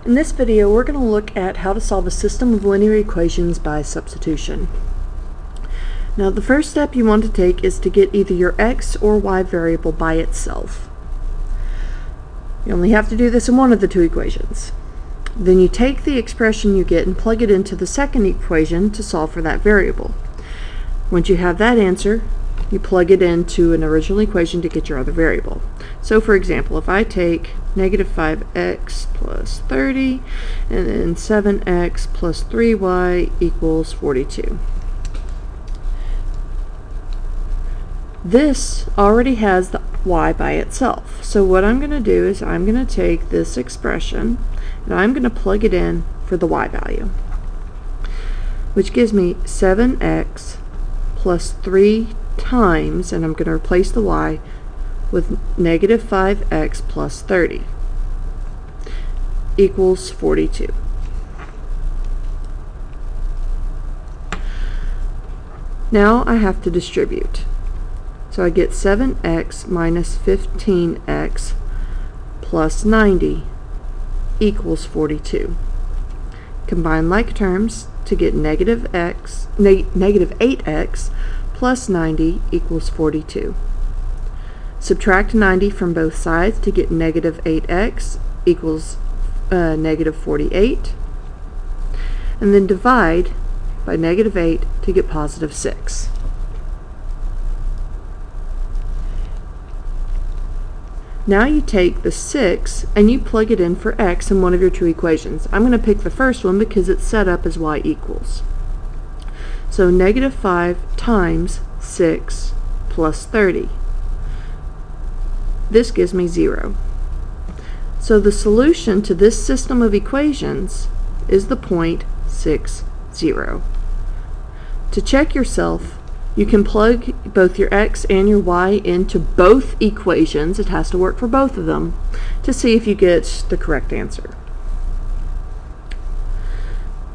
In this video, we're going to look at how to solve a system of linear equations by substitution. Now, the first step you want to take is to get either your x or y variable by itself. You only have to do this in one of the two equations. Then you take the expression you get and plug it into the second equation to solve for that variable. Once you have that answer, you plug it into an original equation to get your other variable. So for example, if I take negative 5x plus 30 and then 7x plus 3y equals 42. This already has the y by itself. So what I'm going to do is I'm going to take this expression and I'm going to plug it in for the y value, which gives me 7x plus 3 times, and I'm going to replace the y with negative 5x plus 30 equals 42. Now I have to distribute. So I get 7x minus 15x plus 90 equals 42. Combine like terms to get negative 8x plus 90 equals 42. Subtract 90 from both sides to get negative 8x equals negative 48. And then divide by negative 8 to get positive 6. Now you take the 6 and you plug it in for x in one of your two equations. I'm going to pick the first one because it's set up as y equals. So negative 5 times 6 plus 30. This gives me 0. So the solution to this system of equations is the point 6, 0. To check yourself, you can plug both your x and your y into both equations. It has to work for both of them to see if you get the correct answer.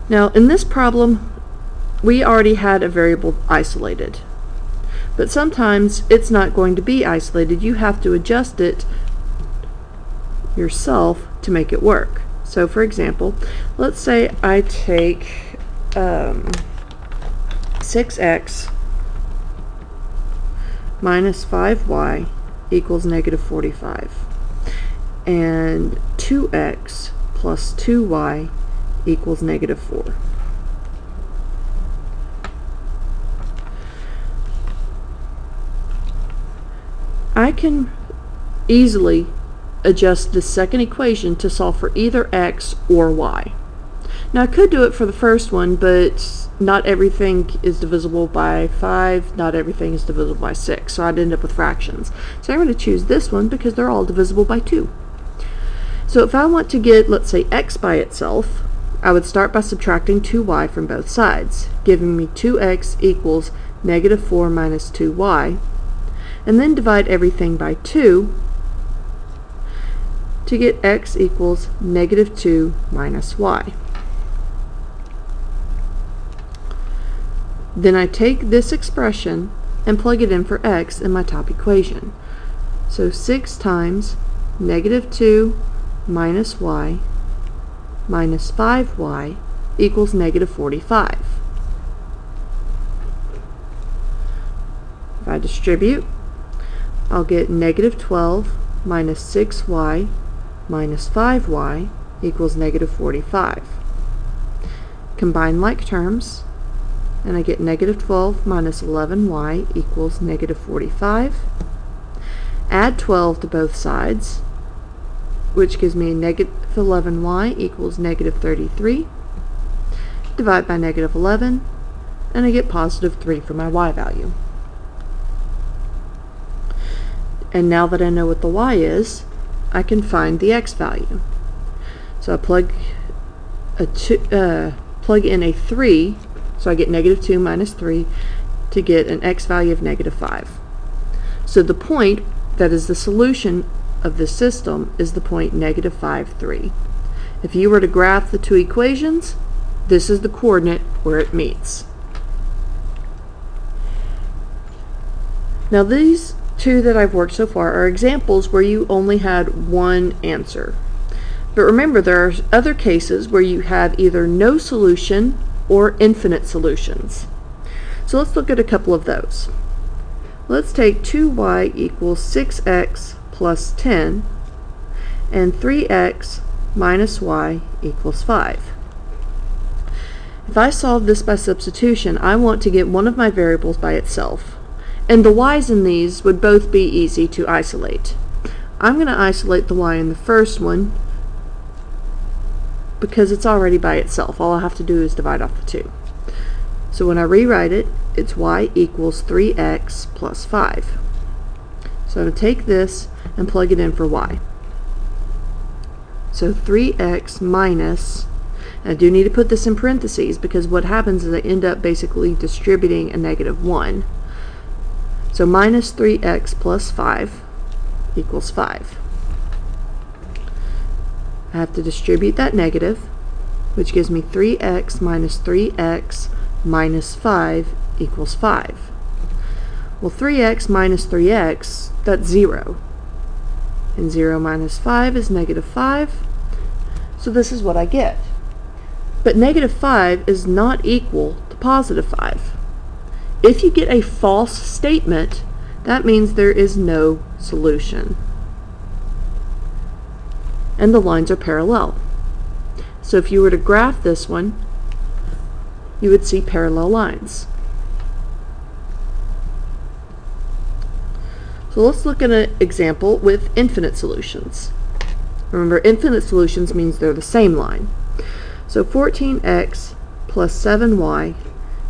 Now in this problem, we already had a variable isolated. But sometimes it's not going to be isolated. You have to adjust it yourself to make it work. So for example, let's say I take 6x minus 5y equals negative 45, and 2x plus 2y equals negative 4. I can easily adjust the second equation to solve for either x or y. Now I could do it for the first one, but not everything is divisible by 5, not everything is divisible by 6, so I'd end up with fractions. So I'm going to choose this one because they're all divisible by 2. So if I want to get, let's say, x by itself, I would start by subtracting 2y from both sides, giving me 2x equals negative 4 minus 2y, and then divide everything by 2 to get x equals negative 2 minus y. Then I take this expression and plug it in for x in my top equation. So 6 times negative 2 minus y minus 5y equals negative 45. If I distribute, I'll get negative 12 minus 6y minus 5y equals negative 45. Combine like terms, and I get negative 12 minus 11y equals negative 45. Add 12 to both sides, which gives me negative 11y equals negative 33. Divide by negative 11, and I get positive 3 for my y value. And now that I know what the y is, I can find the x value. So I plug in a 3, so I get negative 2 minus 3 to get an x value of negative 5. So the point that is the solution of this system is the point negative 5, 3. If you were to graph the two equations, this is the coordinate where it meets. Now these two that I've worked so far are examples where you only had one answer. But remember, there are other cases where you have either no solution or infinite solutions. So let's look at a couple of those. Let's take 2y equals 6x plus 10 and 3x minus y equals 5. If I solve this by substitution, I want to get one of my variables by itself. And the y's in these would both be easy to isolate. I'm going to isolate the y in the first one because it's already by itself. All I have to do is divide off the 2. So when I rewrite it, it's y equals 3x plus 5. So I'm going to take this and plug it in for y. So 3x minus, and I do need to put this in parentheses because what happens is I end up basically distributing a negative 1. So minus 3x plus 5 equals 5. I have to distribute that negative, which gives me 3x minus 3x minus 5 equals 5. Well, 3x minus 3x, that's 0. And 0 minus 5 is negative 5. So this is what I get. But negative 5 is not equal to positive 5. If you get a false statement, that means there is no solution. And the lines are parallel. So if you were to graph this one, you would see parallel lines. So let's look at an example with infinite solutions. Remember, infinite solutions means they're the same line. So 14x plus 7y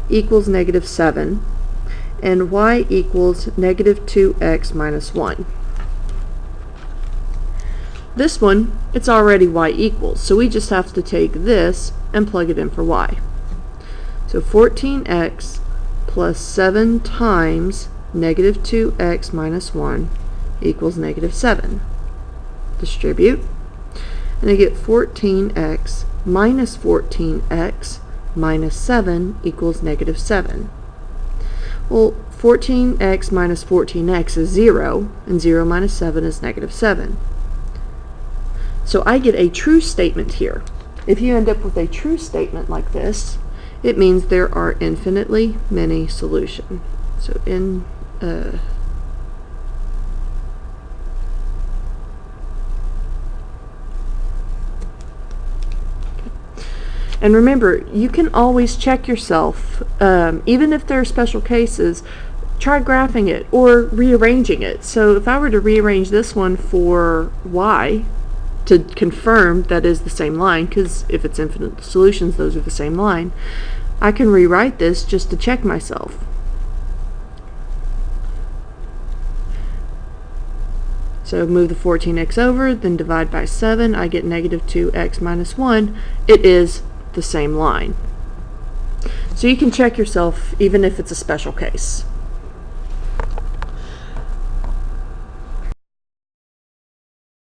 equals negative 7, and y equals negative 2x minus 1. This one, it's already y equals, so we just have to take this and plug it in for y. So 14x plus 7 times negative 2x minus 1 equals negative 7. Distribute, and I get 14x minus 14x minus 7 equals negative 7. Well, 14x minus 14x is 0, and 0 minus 7 is negative 7. So I get a true statement here. If you end up with a true statement like this, it means there are infinitely many solutions. So and remember, you can always check yourself, even if there are special cases. Try graphing it or rearranging it. So if I were to rearrange this one for y to confirm that is the same line, because if it's infinite solutions, those are the same line, I can rewrite this just to check myself. So move the 14x over, then divide by 7, I get negative 2x minus 1. It is the same line. So you can check yourself even if it's a special case.